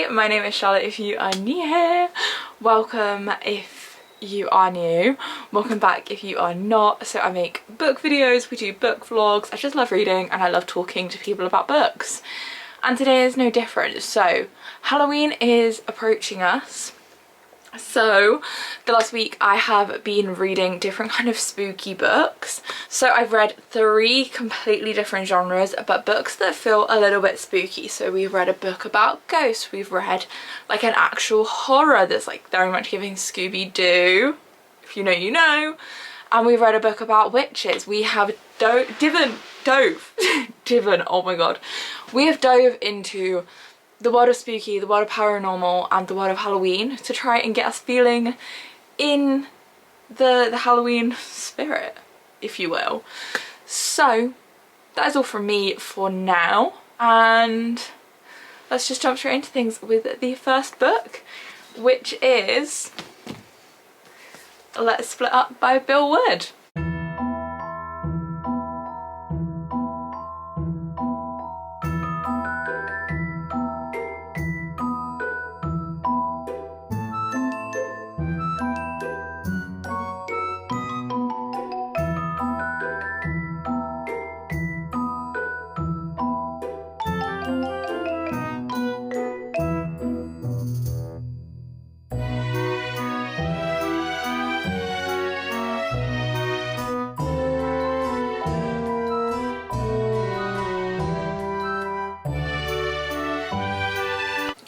Hi, my name is Charlotte if you are new here. Welcome if you are new. Welcome back if you are not. So I make book videos, we do book vlogs. I just love reading and I love talking to people about books. And today is no different. So Halloween is approaching us. So the last week I have been reading different kind of spooky books. So I've read 3 completely different genres, but books that feel a little bit spooky. So we've read a book about ghosts, we've read like an actual horror that's like very much giving Scooby-Doo, if you know you know, and we've read a book about witches. We have divin, oh my god, we have dove into the world of spooky, the world of paranormal, and the world of Halloween to try and get us feeling in the Halloween spirit, if you will. So that is all from me for now, and let's just jump straight into things with the first book, which is Let's Split Up by Bill Wood.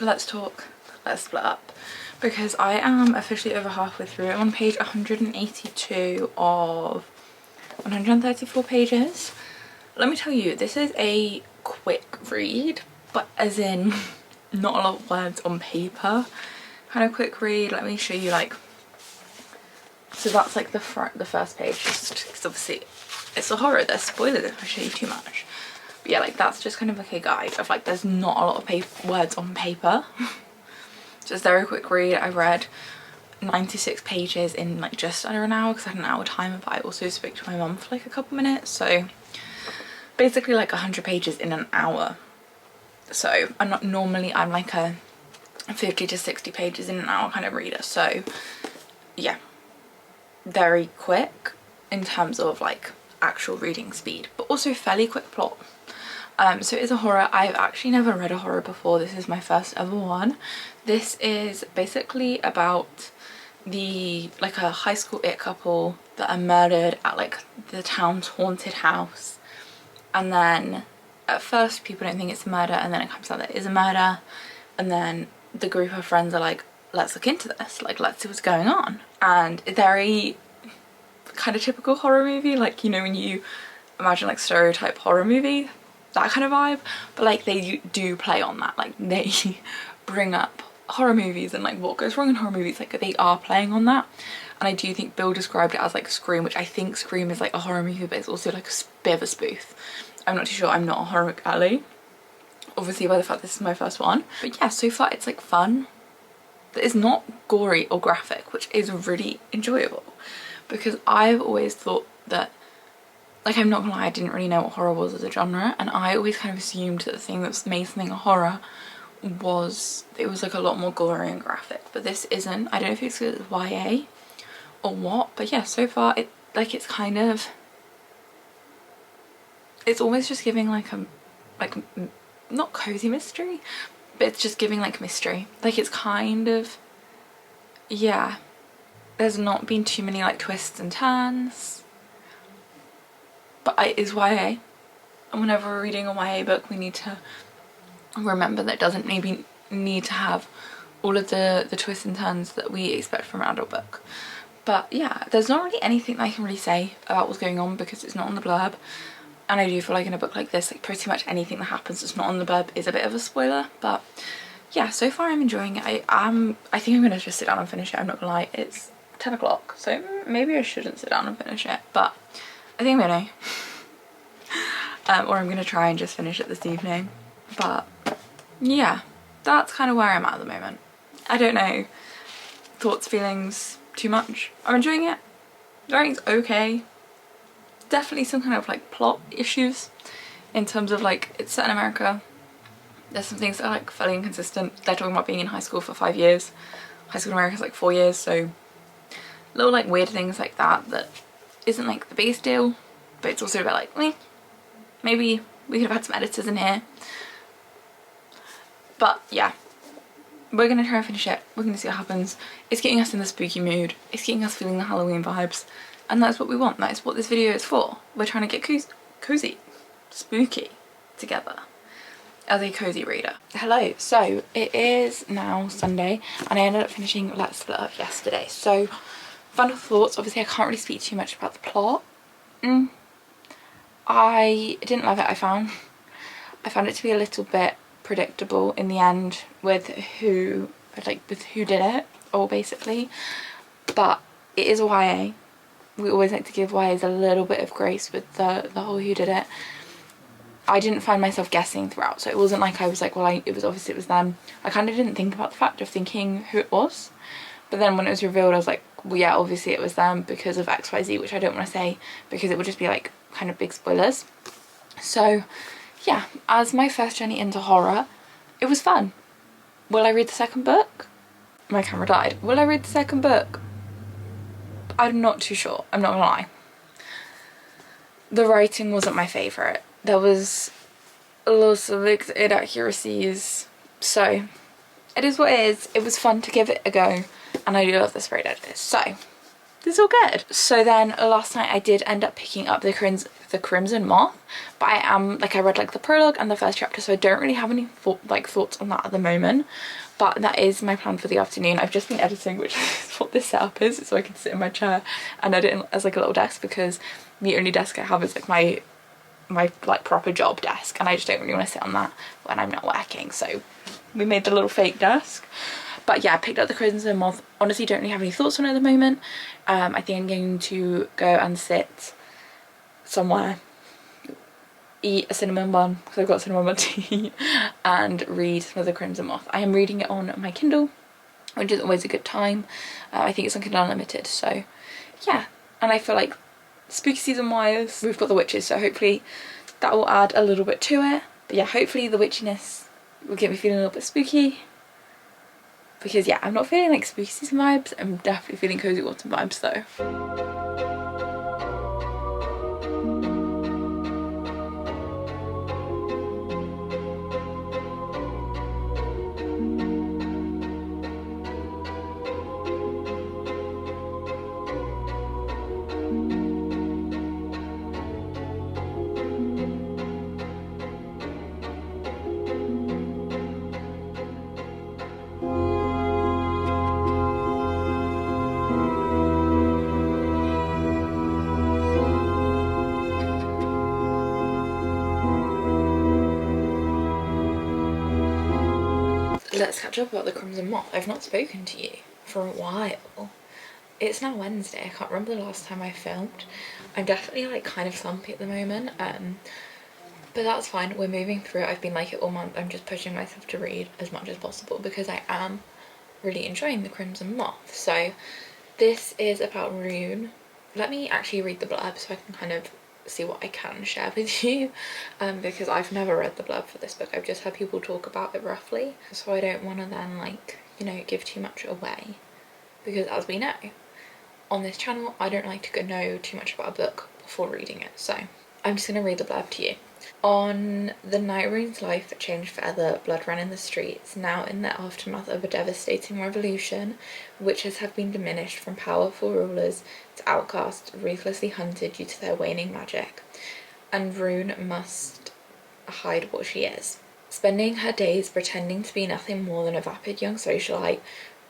Let's talk, let's split up, because I am officially over halfway through. I'm on page 182 of 134 pages. Let me tell you, this is a quick read, but as in not a lot of words on paper kind of quick read. Let me show you, like, so that's like the first page, just because obviously it's a horror, there's spoilers if I show you too much. But yeah, like that's just kind of like a guide of like there's not a lot of words on paper. Just a very quick read. I read 96 pages in like just under an hour because I had an hour timer, but I also spoke to my mum for like a couple minutes, so basically like 100 pages in an hour. So I'm not normally, I'm like a 50 to 60 pages in an hour kind of reader, so yeah, very quick in terms of like actual reading speed, but also fairly quick plot. So it is a horror. I've actually never read a horror before. This is my first ever one. This is basically about like a high school it couple that are murdered at like the town's haunted house, and then at first people don't think it's a murder, and then it comes out that it is a murder, and then the group of friends are like, let's look into this, like let's see what's going on. And very kind of typical horror movie, like, you know, when you imagine like stereotype horror movie, that kind of vibe, but like they do play on that, like they bring up horror movies and like what goes wrong in horror movies, like they are playing on that. And I do think Bill described it as like Scream, which I think Scream is like a horror movie, but it's also like a bit of a spoof. I'm not too sure, I'm not a horror girly, obviously by the fact this is my first one. But yeah, so far it's like fun. It's not gory or graphic, which is really enjoyable, because I've always thought that, like, I'm not gonna lie, I didn't really know what horror was as a genre, and I always kind of assumed that the thing that made something a horror was it was like a lot more gory and graphic, but this isn't. I don't know if it's because it's YA or what, but yeah, so far it like it's kind of, it's almost just giving like a not cozy mystery, but it's just giving like mystery. Like it's kind of, yeah, there's not been too many like twists and turns, but it is YA, and whenever we're reading a YA book we need to remember that it doesn't maybe need to have all of the twists and turns that we expect from an adult book. But yeah, there's not really anything that I can really say about what's going on because it's not on the blurb, and I do feel like in a book like this, like pretty much anything that happens that's not on the blurb is a bit of a spoiler. But yeah, so far I'm enjoying it. I think I'm gonna just sit down and finish it. I'm not gonna lie, it's 10 o'clock, so maybe I shouldn't sit down and finish it, but I think I'm gonna or I'm gonna try and just finish it this evening. But yeah, that's kind of where I'm at the moment. I don't know, thoughts, feelings, too much. I'm enjoying it. The writing's okay. Definitely some kind of like plot issues in terms of like it's set in America There's some things that are like fairly inconsistent. They're talking about being in high school for 5 years. High school in America is like 4 years, so little like weird things like that that isn't like the biggest deal, but it's also a bit like, maybe we could have had some editors in here. But yeah, we're gonna try and finish it. We're gonna see what happens. It's getting us in the spooky mood. It's getting us feeling the Halloween vibes. And that's what we want. That is what this video is for. We're trying to get cozy, spooky together as a cozy reader. Hello, so it is now Sunday and I ended up finishing Let's Split Up yesterday. So final thoughts, obviously I can't really speak too much about the plot. I didn't love it. I found it to be a little bit predictable in the end with who did it all, basically. But it is a YA. We always like to give YAs a little bit of grace with the whole who did it. I didn't find myself guessing throughout, so it wasn't like I was like, well, it was them. I kind of didn't think about the fact of thinking who it was, but then when it was revealed I was like, well yeah, obviously it was them because of XYZ, which I don't want to say because it would just be like kind of big spoilers. So yeah, as my first journey into horror, it was fun. Will I read the second book? My camera died. Will I read the second book? I'm not too sure, I'm not gonna lie. The writing wasn't my favourite. There was lots of inaccuracies, so it is what it is. It was fun to give it a go, and I do love the sprayed editors, so this is all good. So then last night I did end up picking up the Crimson Moth, but I read like the prologue and the first chapter, so I don't really have any thoughts on that at the moment, but that is my plan for the afternoon. I've just been editing, which is what this setup is, so I can sit in my chair and edit as like a little desk, because the only desk I have is like my like proper job desk, and I just don't really want to sit on that when I'm not working, so we made the little fake desk. But yeah, I picked up the Crimson Moth. Honestly, don't really have any thoughts on it at the moment. I think I'm going to go and sit somewhere, eat a cinnamon bun, because I've got cinnamon bun to eat, and read some of the Crimson Moth. I am reading it on my Kindle, which is always a good time. I think it's on Kindle Unlimited, so yeah. And I feel like spooky season wise, we've got the witches, so hopefully that will add a little bit to it. But yeah, hopefully the witchiness will get me feeling a little bit spooky, because yeah, I'm not feeling like spooky season vibes. I'm definitely feeling cozy autumn vibes though. Let's catch up about the Crimson Moth. I've not spoken to you for a while. It's now Wednesday. I can't remember the last time I filmed. I'm definitely like kind of slumpy at the moment, but that's fine. We're moving through it. I've been like it all month. I'm just pushing myself to read as much as possible because I am really enjoying the Crimson Moth. So this is about Rune. Let me actually read the blurb so I can kind of see what I can share with you, because I've never read the blurb for this book. I've just heard people talk about it roughly, so I don't want to then like, you know, give too much away, because as we know on this channel, I don't like to know too much about a book before reading it. So I'm just going to read the blurb to you. On the night Rune's life changed forever, blood ran in the streets. Now in the aftermath of a devastating revolution, witches have been diminished from powerful rulers to outcasts, ruthlessly hunted due to their waning magic, and Rune must hide what she is. Spending her days pretending to be nothing more than a vapid young socialite,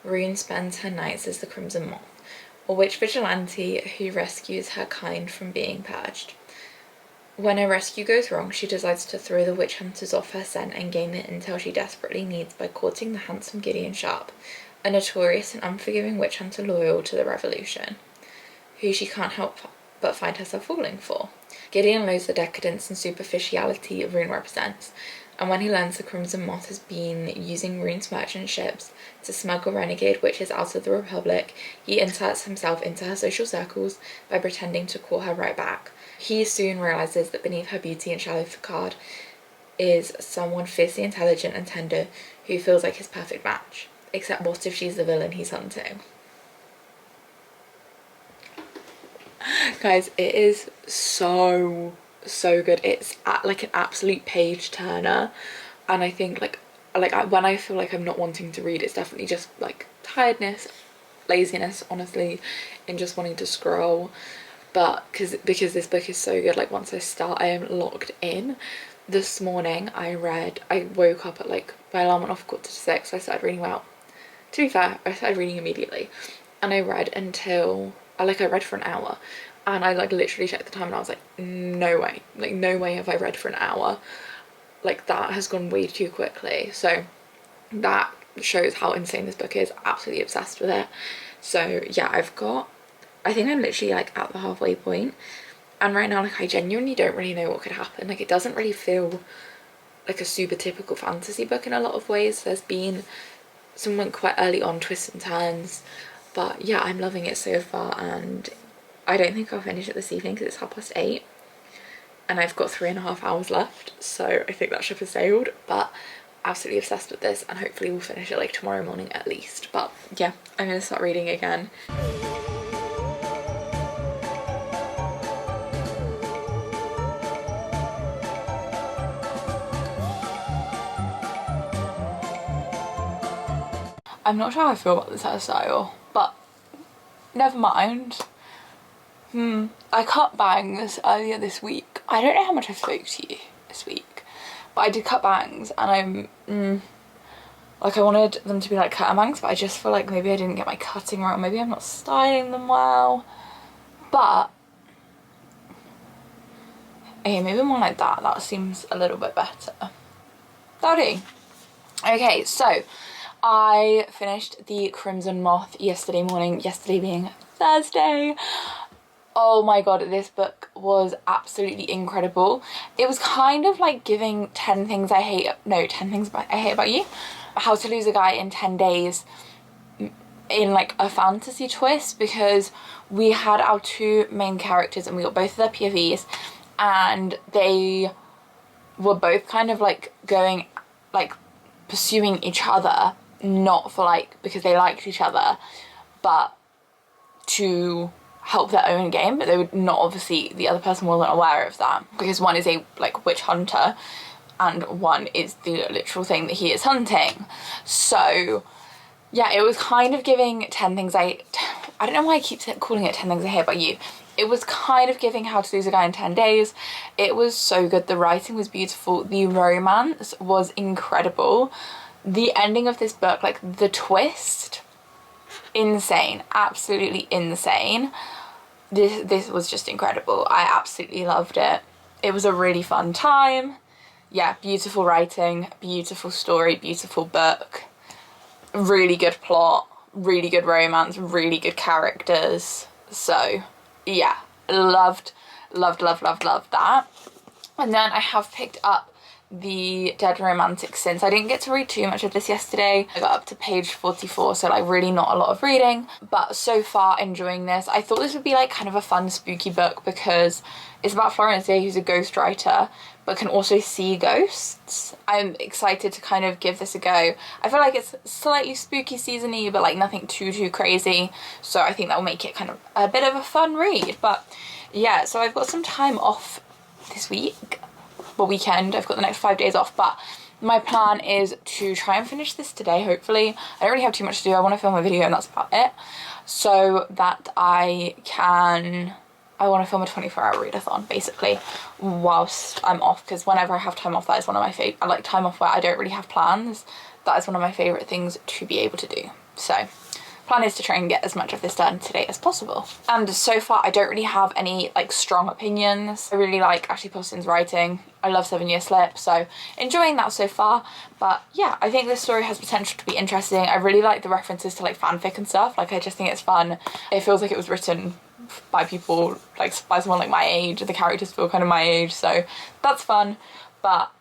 Rune spends her nights as the Crimson Moth, a witch vigilante who rescues her kind from being purged. When a rescue goes wrong, she decides to throw the witch hunters off her scent and gain the intel she desperately needs by courting the handsome Gideon Sharp, a notorious and unforgiving witch hunter loyal to the revolution, who she can't help but find herself falling for. Gideon loathes the decadence and superficiality Rune represents, and when he learns the Crimson Moth has been using Rune's merchant ships to smuggle renegade witches out of the Republic, he inserts himself into her social circles by pretending to call her right back. He soon realises that beneath her beauty and shallow facade is someone fiercely intelligent and tender who feels like his perfect match. Except what if she's the villain he's hunting? Guys, it is so good. It's like an absolute page turner, and I think when I feel like I'm not wanting to read, it's definitely just like tiredness, laziness, honestly, and just wanting to scroll. But because this book is so good, like once I start, I am locked in. This morning I woke up at like, my alarm went off 5:45, so I started reading. Well, to be fair, I started reading immediately, and I read until I read for an hour, and I like literally checked the time and I was like, no way, like no way have I read for an hour. Like that has gone way too quickly. So that shows how insane this book is. Absolutely obsessed with it. So yeah, I think I'm literally like at the halfway point, and right now like I genuinely don't really know what could happen. Like it doesn't really feel like a super typical fantasy book in a lot of ways. There's been some quite early on twists and turns, but yeah, I'm loving it so far, and I don't think I'll finish it this evening because it's 8:30 and I've got 3.5 hours left, so I think that ship has sailed. But absolutely obsessed with this, and hopefully we'll finish it like tomorrow morning at least. But yeah, I'm gonna start reading again. I'm not sure how I feel about this hairstyle, but never mind. I cut bangs earlier this week. I don't know how much I spoke to you this week, but I did cut bangs, and like I wanted them to be like curtain bangs, but I just feel like maybe I didn't get my cutting right, or maybe I'm not styling them well. But okay, maybe more like that. That seems a little bit better. That'll do. Okay, so I finished The Crimson Moth yesterday morning, yesterday being Thursday. Oh my god, this book was absolutely incredible. It was kind of like giving 10 Things I Hate About You, How to Lose a Guy in 10 Days in like a fantasy twist, because we had our two main characters and we got both of their POVs, and they were both kind of like going, like pursuing each other, not for like because they liked each other, but to help their own game. But they would not, obviously the other person wasn't aware of that, because one is a like witch hunter and one is the literal thing that he is hunting. So yeah, it was kind of giving 10 Things I don't know why I keep calling it 10 Things I Hate About You. It was kind of giving How to Lose a Guy in 10 Days. It was so good. The writing was beautiful. The romance was incredible. The ending of this book, like the twist, insane, absolutely insane. This was just incredible. I absolutely loved it. It was a really fun time. Yeah, beautiful writing, beautiful story, beautiful book, really good plot, really good romance, really good characters. So yeah, loved that. And then I have picked up The Dead Romantic Since. I didn't get to read too much of this yesterday. I got up to page 44, so like really not a lot of reading, but so far enjoying this. I thought this would be like kind of a fun spooky book because it's about Florence Day, who's a ghostwriter but can also see ghosts. I'm excited to kind of give this a go. I feel like it's slightly spooky season-y, but like nothing too crazy, so I think that will make it kind of a bit of a fun read. But yeah, so I've got some time off this week, weekend. I've got the next 5 days off, but my plan is to try and finish this today, hopefully. I don't really have too much to do. I want to film a video and that's about it, so that I want to film a 24-hour readathon basically whilst I'm off, because whenever I have time off, that is one of my favorite, I like time off where I don't really have plans. That is one of my favorite things to be able to do. So plan is to try and get as much of this done today as possible. And so far I don't really have any like strong opinions. I really like Ashley Poston's writing. I love 7 Year Slip, so enjoying that so far. But yeah, I think this story has potential to be interesting. I really like the references to like fanfic and stuff. Like I just think it's fun. It feels like it was written by people, like by someone like my age. The characters feel kind of my age, so that's fun. But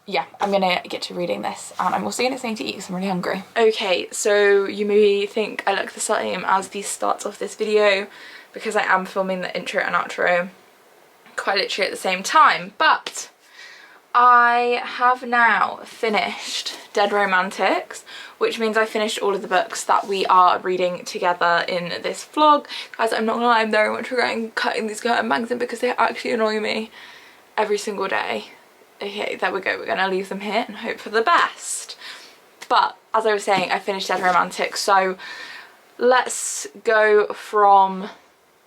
yeah, I'm gonna get to reading this, and I'm also gonna get something to eat because I'm really hungry. Okay, so you may think I look the same as the start of this video because I am filming the intro and outro quite literally at the same time, but I have now finished Dead Romantics, which means I finished all of the books that we are reading together in this vlog. Guys, I'm not gonna lie, I'm very much regretting cutting these curtain bangs in because they actually annoy me every single day. Okay, there we go, we're gonna leave them here and hope for the best. But as I was saying, I finished Dead Romantics, so let's go from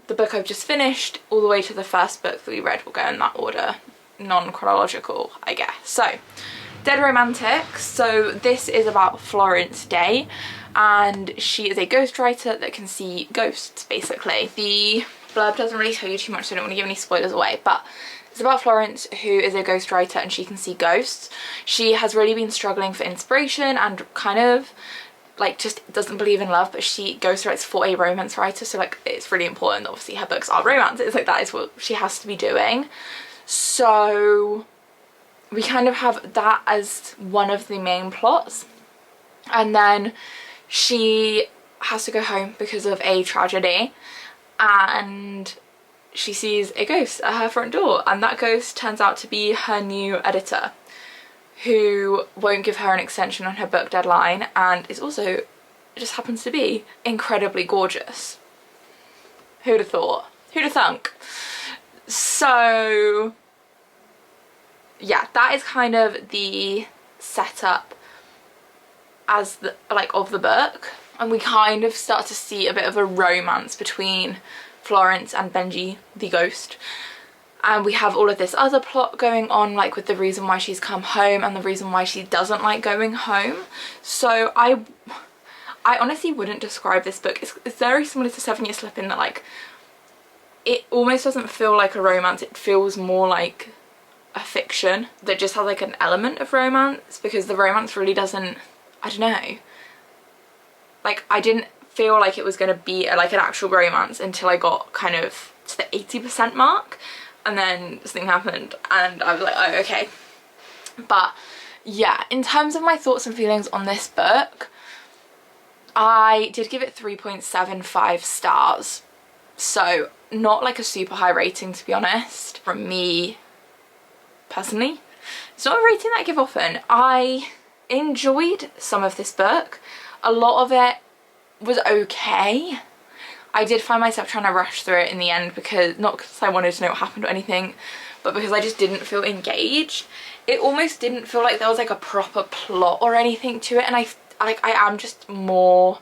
the book I've just finished all the way to the first book that we read. We'll go in that order, non-chronological, I guess. So, Dead Romantics. So this is about Florence Day, and she is a ghostwriter that can see ghosts, basically. The blurb doesn't really tell you too much, so I don't want to give any spoilers away, but it's about Florence, who is a ghostwriter and she can see ghosts. She has really been struggling for inspiration and kind of like just doesn't believe in love, but she ghostwrites for a romance writer, so like it's really important that obviously her books are romances, like that is what she has to be doing. So we kind of have that as one of the main plots, and then she has to go home because of a tragedy, and she sees a ghost at her front door, and that ghost turns out to be her new editor, who won't give her an extension on her book deadline, and is also, just happens to be, incredibly gorgeous. Who'd have thought? Who'd have thunk? So yeah, that is kind of the setup as the of the book, and we kind of start to see a bit of a romance between Florence and Benji the ghost, and we have all of this other plot going on, like with the reason why she's come home and the reason why she doesn't like going home. So I honestly wouldn't describe this book. It's very similar to 7 Year Slip in that like it almost doesn't feel like a romance, it feels more like a fiction that just has like an element of romance, because the romance really doesn't, I don't know, like I didn't feel like it was going to be like an actual romance until I got kind of to the 80% mark, and then something happened and I was like, oh okay. But yeah, in terms of my thoughts and feelings on this book, I did give it 3.75 stars, so not like a super high rating, to be honest, from me personally. It's not a rating that I give often. I enjoyed some of this book. A lot of it was okay. I did find myself trying to rush through it in the end, because not because I wanted to know what happened or anything, but because I just didn't feel engaged. It almost didn't feel like there was like a proper plot or anything to it, and I am just more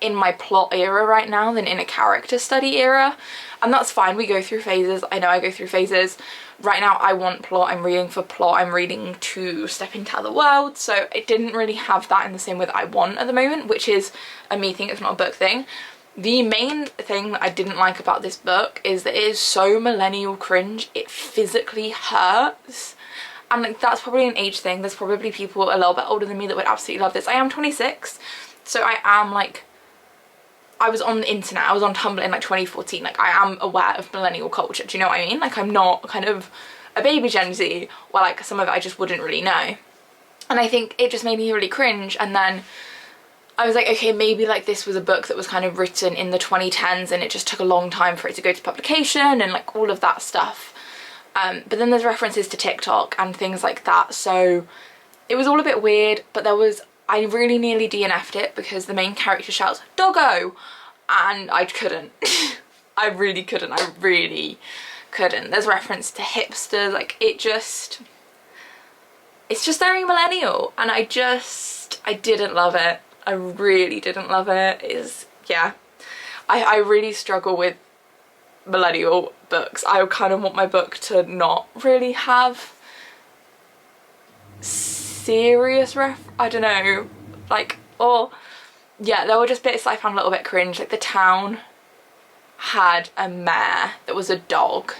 in my plot era right now than in a character study era, and that's fine. We go through phases. I know I go through phases. Right now I want plot, I'm reading for plot, I'm reading to step into other worlds, so it didn't really have that in the same way that I want at the moment, which is a me thing, it's not a book thing. The main thing that I didn't like about this book is that it is so millennial cringe, it physically hurts. And like that's probably an age thing. There's probably people a little bit older than me that would absolutely love this. I am 26, so I am like, I was on the internet, I was on Tumblr in like 2014, like I am aware of millennial culture, do you know what I mean? Like I'm not kind of a baby Gen Z, where like some of it I just wouldn't really know. And I think it just made me really cringe, and then I was like, okay, maybe like this was a book that was kind of written in the 2010s and it just took a long time for it to go to publication and like all of that stuff. But then there's references to TikTok and things like that, so it was all a bit weird. But there was, I really nearly DNF'd it because the main character shouts "doggo" and I couldn't. I really couldn't. There's reference to hipsters, like it's just very millennial, and I didn't love it. I really didn't love it. Yeah, I really struggle with millennial books. I kind of want my book to not really have serious I don't know, like, or yeah, there were just bits that I found a little bit cringe. Like the town had a mare that was a dog.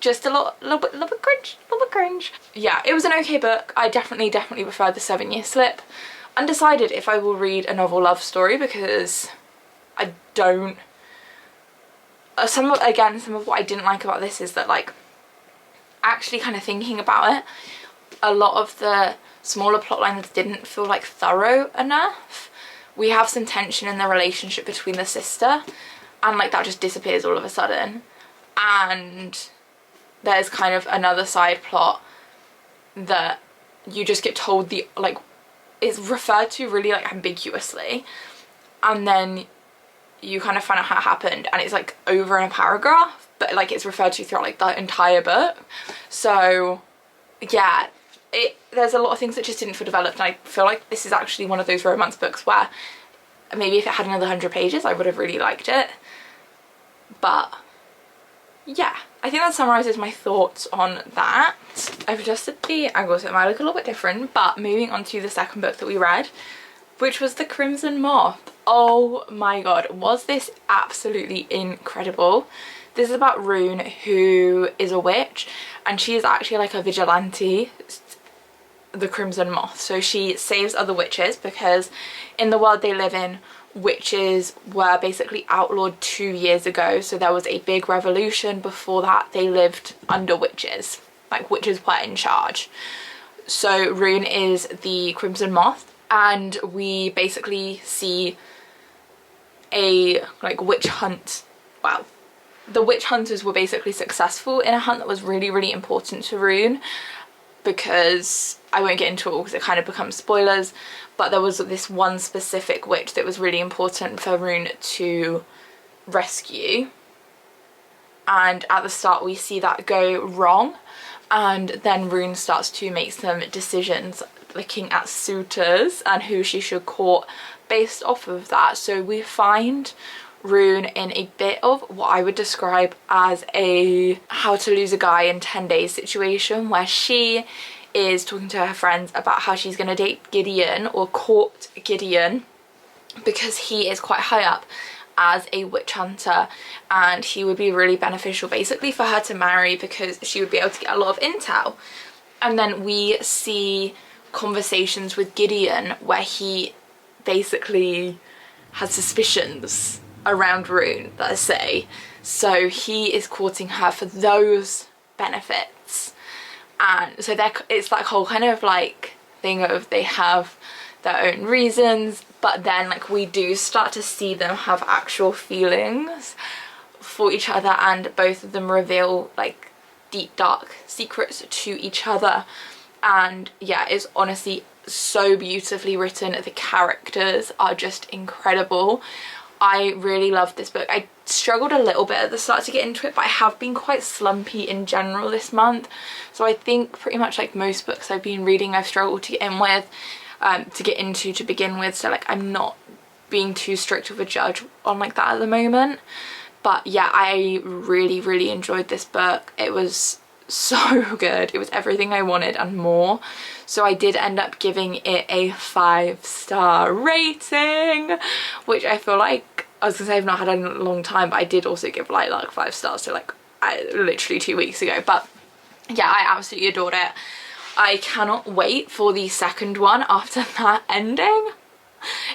Just a little bit cringe. Yeah, it was an okay book. I definitely preferred the 7 Year Slip. Undecided if I will read a novel love story, because I don't. Some of what I didn't like about this is that like actually kind of thinking about it, a lot of the smaller plot lines didn't feel like thorough enough. We have some tension in the relationship between the sister, and like that just disappears all of a sudden, and there's kind of another side plot that you just get told the, like, it's referred to really like ambiguously, and then you kind of find out how it happened, and it's like over in a paragraph, but like it's referred to throughout like the entire book. So yeah, there's a lot of things that just didn't feel developed, and I feel like this is actually one of those romance books where maybe if it had another 100 pages I would have really liked it. But yeah, I think that summarises my thoughts on that. I've adjusted the angle so it might look a little bit different, but moving on to the second book that we read, which was The Crimson Moth. Oh my god, was this absolutely incredible. This is about Rune, who is a witch, and she is actually like a vigilante, the Crimson Moth. So she saves other witches because in the world they live in, witches were basically outlawed 2 years ago. So there was a big revolution. Before that they lived under witches, like witches were in charge. So Rune is the Crimson Moth, and we basically see a like witch hunt. Well, the witch hunters were basically successful in a hunt that was really, really important to Rune, because I won't get into it all because it kind of becomes spoilers, but there was this one specific witch that was really important for Rune to rescue, and at the start we see that go wrong, and then Rune starts to make some decisions looking at suitors and who she should court based off of that. So we find Rune in a bit of what I would describe as a how to lose a guy in 10 days situation, where she is talking to her friends about how she's going to date Gideon or court Gideon because he is quite high up as a witch hunter, and he would be really beneficial basically for her to marry because she would be able to get a lot of intel. And then we see conversations with Gideon where he basically has suspicions around Rune, let's say, so he is courting her for those benefits. And so it's that whole kind of like thing of they have their own reasons, but then like we do start to see them have actual feelings for each other, and both of them reveal like deep dark secrets to each other. And yeah, it's honestly so beautifully written. The characters are just incredible. I really loved this book. I struggled a little bit at the start to get into it, but I have been quite slumpy in general this month, so I think pretty much like most books I've been reading I've struggled to get in with, to get into to begin with, so like I'm not being too strict of a judge on like that at the moment. But yeah, I really, really enjoyed this book. It was so good. It was everything I wanted and more. So I did end up giving it a 5-star rating, which I feel like, I was gonna say I've not had in a long time, but I did also give like 5 stars to like literally 2 weeks ago. But yeah, I absolutely adored it. I cannot wait for the second one after that ending.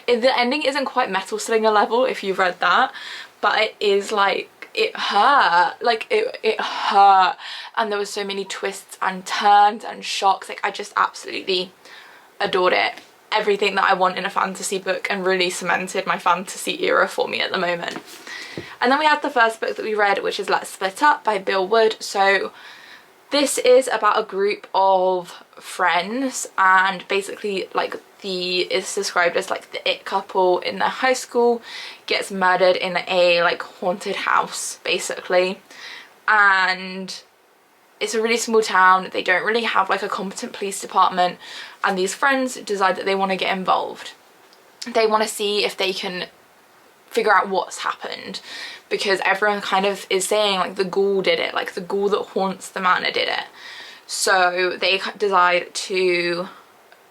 The ending isn't quite Metal Slinger level if you've read that, but it is like, it hurt, like it hurt, and there were so many twists and turns and shocks. Like I just absolutely adored it. Everything that I want in a fantasy book, and really cemented my fantasy era for me at the moment. And then we had the first book that we read, which is Let's Split Up by Bill Wood. So this is about a group of friends, and basically like it's described as like the it couple in their high school gets murdered in a like haunted house basically, and it's a really small town. They don't really have like a competent police department, and these friends decide that they want to get involved. They want to see if they can figure out what's happened, because everyone kind of is saying like the ghoul did it, like the ghoul that haunts the manor did it. So they decide to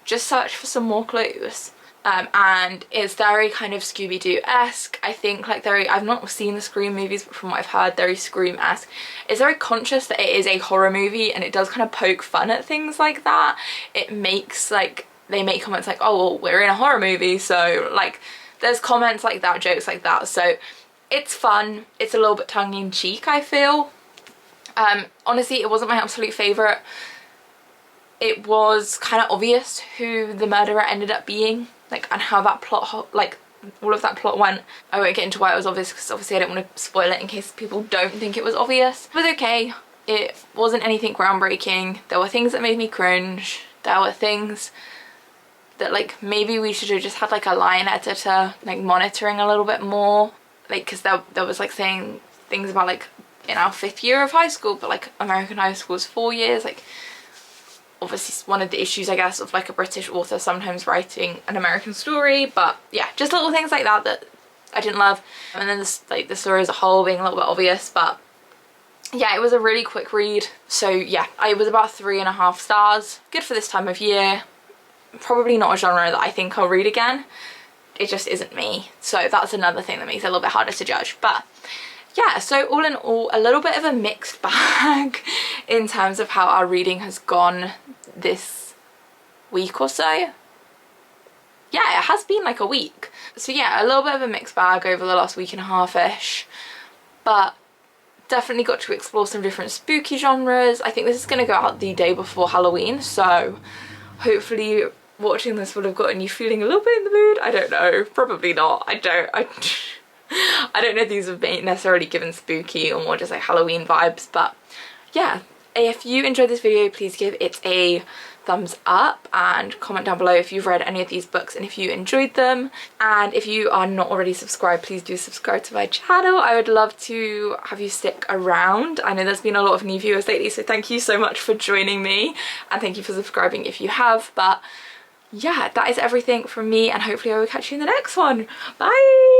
just search for some more clues, and it's very kind of Scooby-Doo-esque. I think like I've not seen the Scream movies, but from what I've heard, very Scream-esque. It's very conscious that it is a horror movie, and it does kind of poke fun at things like that. It makes like, they make comments like, oh well, we're in a horror movie, so like there's comments like that, jokes like that. So it's fun, it's a little bit tongue-in-cheek, I feel. Honestly, it wasn't my absolute favourite. It was kind of obvious who the murderer ended up being, like, and how that plot, like, all of that plot went. I won't get into why it was obvious, because obviously I don't want to spoil it in case people don't think it was obvious. It was okay. It wasn't anything groundbreaking. There were things that made me cringe. There were things that like maybe we should have just had like a line editor like monitoring a little bit more, like because there was like saying things about like in our 5th year of high school, but like American high school is 4 years. Like obviously it's one of the issues I guess of like a British author sometimes writing an American story, but yeah, just little things like that that I didn't love. And then this, like the story as a whole being a little bit obvious, but yeah, it was a really quick read. So yeah, it was about 3.5 stars. Good for this time of year. Probably not a genre that I think I'll read again. It just isn't me. So that's another thing that makes it a little bit harder to judge. But yeah, so all in all, a little bit of a mixed bag in terms of how our reading has gone this week or so. Yeah, it has been like a week. So yeah, a little bit of a mixed bag over the last week and a half-ish. But definitely got to explore some different spooky genres. I think this is going to go out the day before Halloween, so hopefully watching this would have gotten you feeling a little bit in the mood. I don't know, probably not. I don't know if these have been necessarily given spooky or more just like Halloween vibes, but yeah, if you enjoyed this video, please give it a thumbs up and comment down below if you've read any of these books and if you enjoyed them. And if you are not already subscribed, please do subscribe to my channel. I would love to have you stick around. I know there's been a lot of new viewers lately, so thank you so much for joining me and thank you for subscribing if you have. But yeah, that is everything from me, and hopefully I will catch you in the next one. Bye!